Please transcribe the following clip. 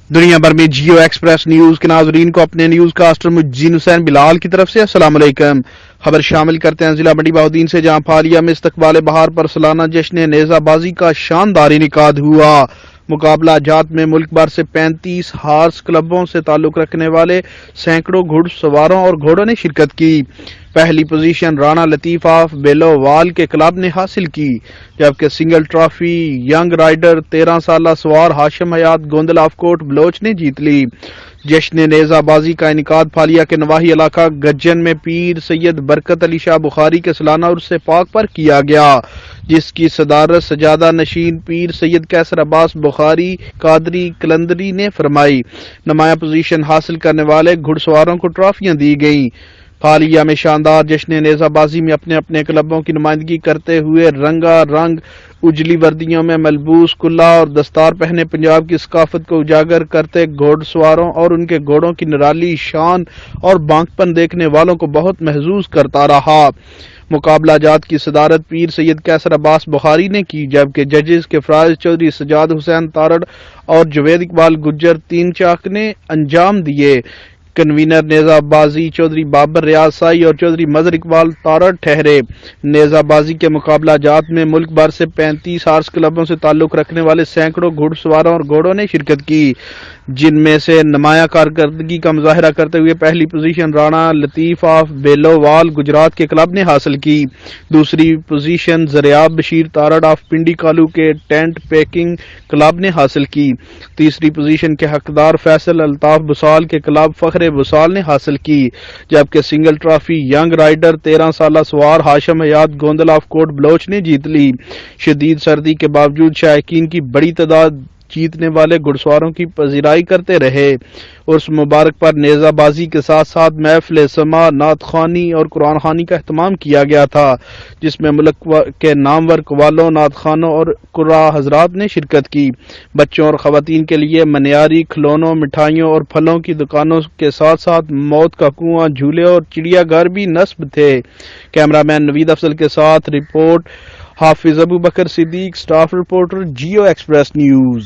دنیا بھر میں جیو ایکسپریس نیوز کے ناظرین کو اپنے نیوز کاسٹر مجین حسین بلال کی طرف سے السلام علیکم۔ خبر شامل کرتے ہیں ضلع منڈی بہاؤالدین سے، جہاں پھالیہ میں استقبال بہار پر سالانہ جشن نیزہ بازی کا شاندار انعقاد ہوا۔ مقابلہ جات میں ملک بھر سے 35 ہارس کلبوں سے تعلق رکھنے والے سینکڑوں گھڑ سواروں اور گھوڑوں نے شرکت کی۔ پہلی پوزیشن رانا لطیف آف بیلووال کے کلب نے حاصل کی، جبکہ سنگل ٹرافی ینگ رائڈر 13 سالہ سوار ہاشم حیات گوندل آف کوٹ بلوچ نے جیت لی۔ جشن نیزہ بازی کا انعقاد پھالیہ کے نواحی علاقہ گجن میں پیر سید برکت علی شاہ بخاری کے سالانہ عرس پاک پر کیا گیا، جس کی صدارت سجادہ نشین پیر سید کیسر عباس بخاری قادری کلندری نے فرمائی۔ نمایاں پوزیشن حاصل کرنے والے گھڑ سواروں کو ٹرافیاں دی گئیں۔ پھالیہ میں شاندار جشن نیزہ بازی میں اپنے اپنے کلبوں کی نمائندگی کرتے ہوئے رنگا رنگ اجلی وردیوں میں ملبوس کلہ اور دستار پہنے پنجاب کی ثقافت کو اجاگر کرتے گھوڑ سواروں اور ان کے گھوڑوں کی نرالی شان اور بانکپن دیکھنے والوں کو بہت محظوظ کرتا رہا۔ مقابلہ جات کی صدارت پیر سید کیسر عباس بخاری نے کی، جبکہ ججز کے فرائض چودھری سجاد حسین تارڑ اور جوید اقبال گجر تین چاک نے انجام دیے۔ کنوینر نیزہ بازی چودھری بابر ریاض سائی اور چودھری مظہر اقبال تارڑ ٹھہرے۔ نیزہ بازی کے مقابلہ جات میں ملک بھر سے 35 ہارس کلبوں سے تعلق رکھنے والے سینکڑوں گھڑ سواروں اور گھوڑوں نے شرکت کی، جن میں سے نمایاں کارکردگی کا مظاہرہ کرتے ہوئے پہلی پوزیشن رانا لطیف آف بیلووال گجرات کے کلب نے حاصل کی۔ دوسری پوزیشن زریاب بشیر تارڑ آف پنڈی کالو کے ٹینٹ پیکنگ کلب نے حاصل کی۔ تیسری پوزیشن کے حقدار فیصل الطاف بسال کے کلب فخر بسال نے حاصل کی، جبکہ سنگل ٹرافی ینگ رائڈر 13 سالہ سوار ہاشم حیات گوندل آف کوٹ بلوچ نے جیت لی۔ شدید سردی کے باوجود شائقین کی بڑی تعداد جیتنے والے گھڑ سواروں کی پذیرائی کرتے رہے۔ عرس مبارک پر نیزہ بازی کے ساتھ ساتھ محفل سماع، نعت خوانی اور قرآن خوانی کا اہتمام کیا گیا تھا، جس میں ملک کے نامور قوالوں، نعت خوانوں اور قراء حضرات نے شرکت کی۔ بچوں اور خواتین کے لیے منیاری کھلونوں، مٹھائیوں اور پھلوں کی دکانوں کے ساتھ ساتھ موت کا کنواں، جھولے اور چڑیا گھر بھی نصب تھے۔ کیمرہ مین نوید افضل کے ساتھ report Hafiz Abu Bakar Siddique, staff reporter Geo express news.